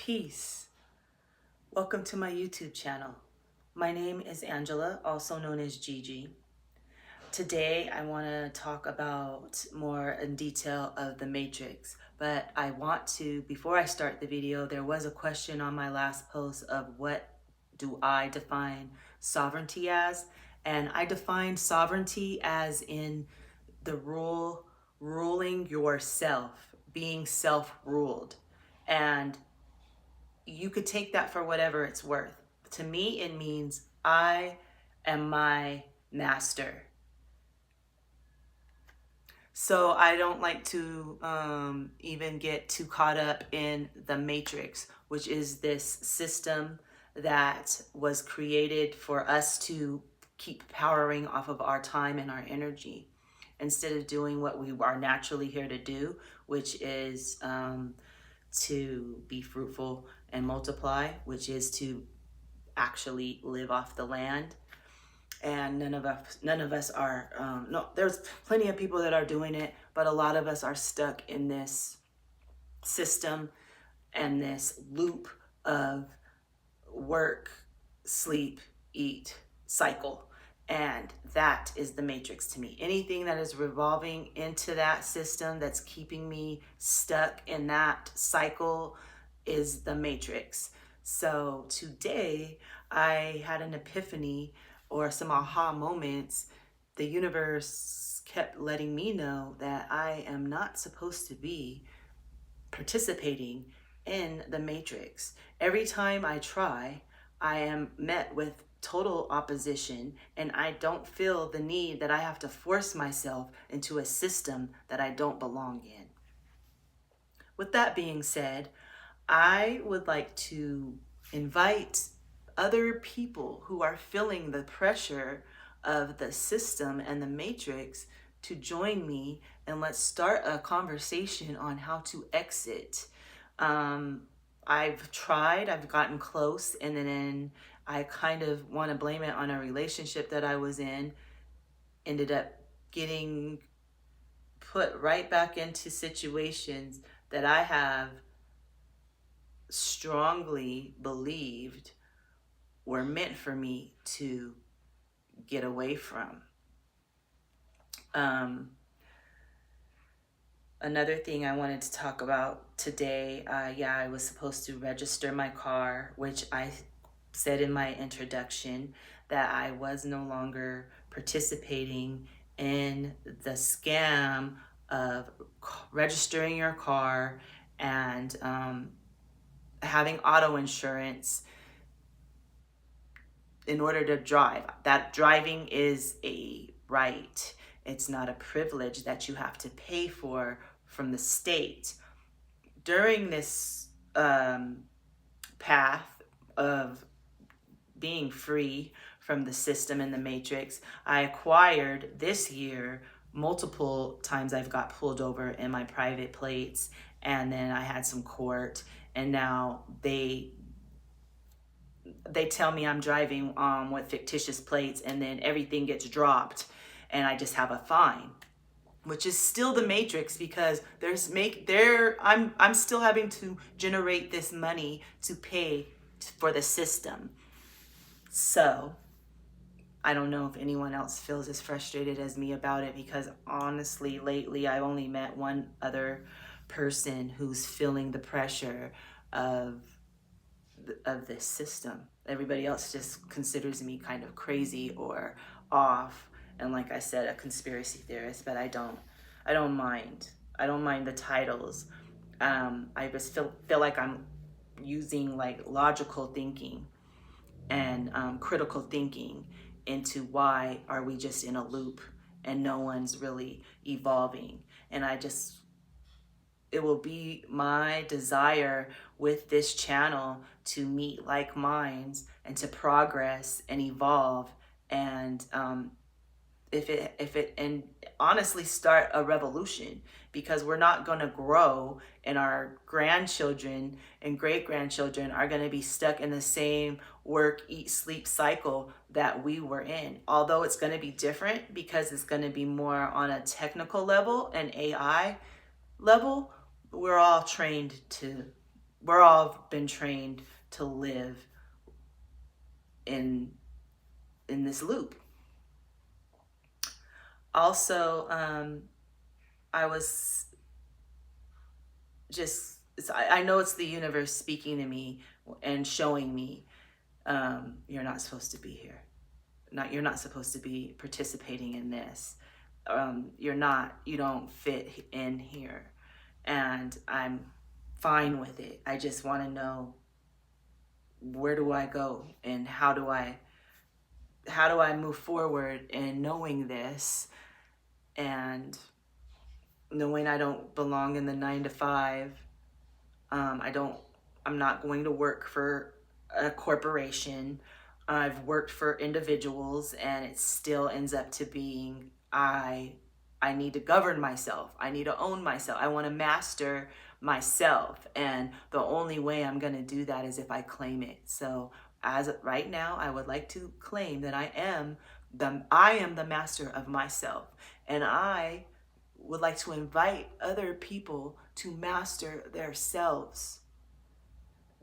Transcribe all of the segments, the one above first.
Peace. Welcome to my YouTube channel. My name is Angela, also known as Gigi. Today I want to talk about more in detail of the matrix, but I want to, before I start the video, there was a question on my last post of what do I define sovereignty as, and I define sovereignty as in the ruling yourself, being self-ruled. And you could take that for whatever it's worth. To me, it means I am my master. So I don't like to even get too caught up in the matrix, which is this system that was created for us to keep powering off of our time and our energy instead of doing what we are naturally here to do, which is to be fruitful and multiply, which is to actually live off the land. And none of us are no, there's plenty of people that are doing it, but a lot of us are stuck in this system and this loop of work, sleep, eat cycle. And that is the matrix to me. Anything that is revolving into that system that's keeping me stuck in that cycle is the matrix. So today I had an epiphany or some aha moments. The universe kept letting me know that I am not supposed to be participating in the matrix. Every time I try, I am met with total opposition, and I don't feel the need that I have to force myself into a system that I don't belong in. With that being said, I would like to invite other people who are feeling the pressure of the system and the matrix to join me, and let's start a conversation on how to exit. I've tried, I've gotten close, and then I kind of want to blame it on a relationship that I was in, ended up getting put right back into situations that I have strongly believed were meant for me to get away from. Another thing I wanted to talk about today, I was supposed to register my car, which I said in my introduction that I was no longer participating in the scam of registering your car and having auto insurance in order to drive. That driving is a right. It's not a privilege that you have to pay for from the state. During this path of being free from the system and the matrix, I acquired this year multiple times I've got pulled over in my private plates, and then I had some court, and now they tell me I'm driving with fictitious plates, and then everything gets dropped and I just have a fine, which is still the matrix, because I'm still having to generate this money to pay for the system. So I don't know if anyone else feels as frustrated as me about it, because honestly, lately I've only met one other person who's feeling the pressure of this system. Everybody else just considers me kind of crazy or off, and like I said, a conspiracy theorist. But I don't mind. I don't mind the titles. I just feel like I'm using like logical thinking and critical thinking into why are we just in a loop and no one's really evolving. And it will be my desire with this channel to meet like minds and to progress and evolve, and and honestly start a revolution, because we're not going to grow, and our grandchildren and great-grandchildren are going to be stuck in the same work, eat, sleep cycle that we were in. Although it's going to be different, because it's going to be more on a technical level and AI level, we're all trained to we're all been trained to live in this loop. Also, I was just, I know it's the universe speaking to me and showing me, you're not supposed to be here. You're not supposed to be participating in this. You don't fit in here. And I'm fine with it. I just want to know, where do I go and how do I move forward in knowing this, and knowing I don't belong in the 9 to 5. I'm not going to work for a corporation. I've worked for individuals, and it still ends up to being, I need to govern myself. I need to own myself. I want to master myself. And the only way I'm going to do that is if I claim it. So as of right now, I would like to claim that I am the master of myself. And I would like to invite other people to master their selves.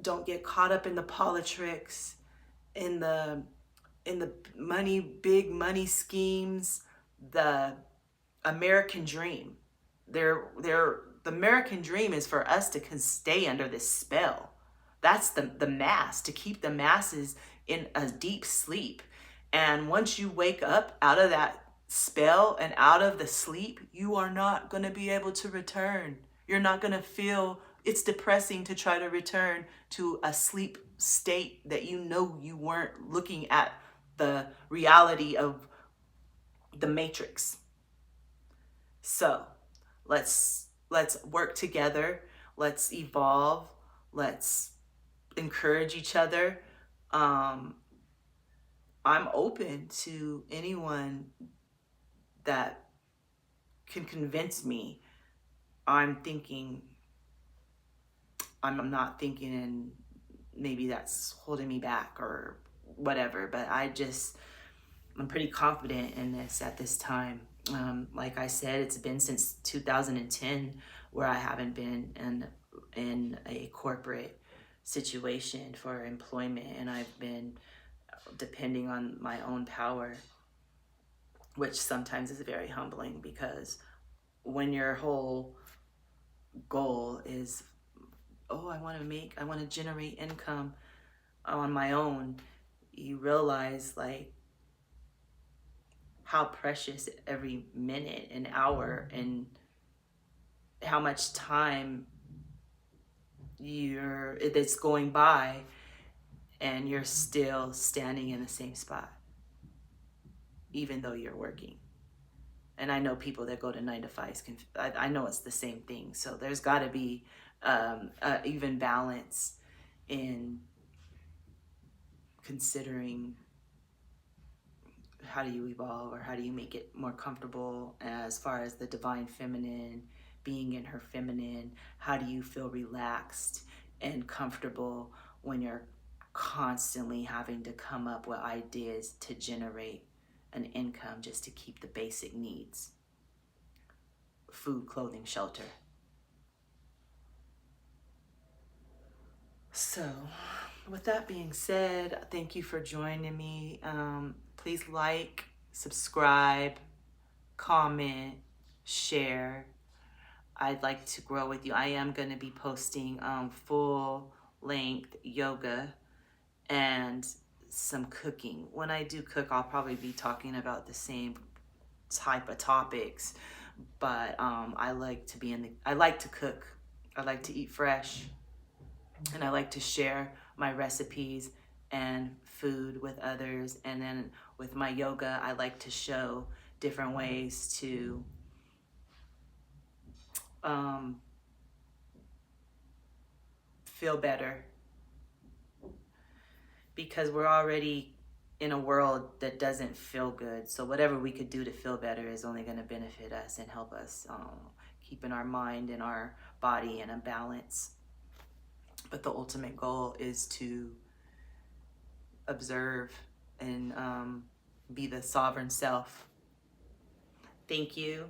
Don't get caught up in the politics, in the big money schemes, the American dream. The American dream is for us to stay under this spell. That's the mass, to keep the masses in a deep sleep. And once you wake up out of that spell and out of the sleep, you are not going to be able to return. You're not going to feel, it's depressing to try to return to a sleep state that you know you weren't looking at the reality of the matrix. So let's work together. Let's evolve. Let's encourage each other. I'm open to anyone that can convince me I'm not thinking, and maybe that's holding me back or whatever, but I'm pretty confident in this at this time. Like I said, it's been since 2010 where I haven't been in a corporate situation for employment, and I've been depending on my own power, which sometimes is very humbling, because when your whole goal is, oh, I want to generate income on my own, you realize like how precious every minute and hour, and how much time it's going by, and you're still standing in the same spot even though you're working. And I know people that go to 9 to 5s I know it's the same thing. So there's got to be even balance in considering, how do you evolve, or how do you make it more comfortable as far as the divine feminine, being in her feminine? How do you feel relaxed and comfortable when you're constantly having to come up with ideas to generate an income just to keep the basic needs: food, clothing, shelter? So with that being said, thank you for joining me. Please like, subscribe, comment, share. I'd like to grow with you. I am going to be posting full length yoga and some cooking. When I do cook, I'll probably be talking about the same type of topics, but I like to cook. I like to eat fresh, and I like to share my recipes and food with others. And then with my yoga, I like to show different ways to feel better, because we're already in a world that doesn't feel good. So whatever we could do to feel better is only going to benefit us and help us keeping our mind and our body in a balance. But the ultimate goal is to observe and be the sovereign self. Thank you.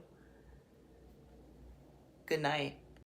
Good night.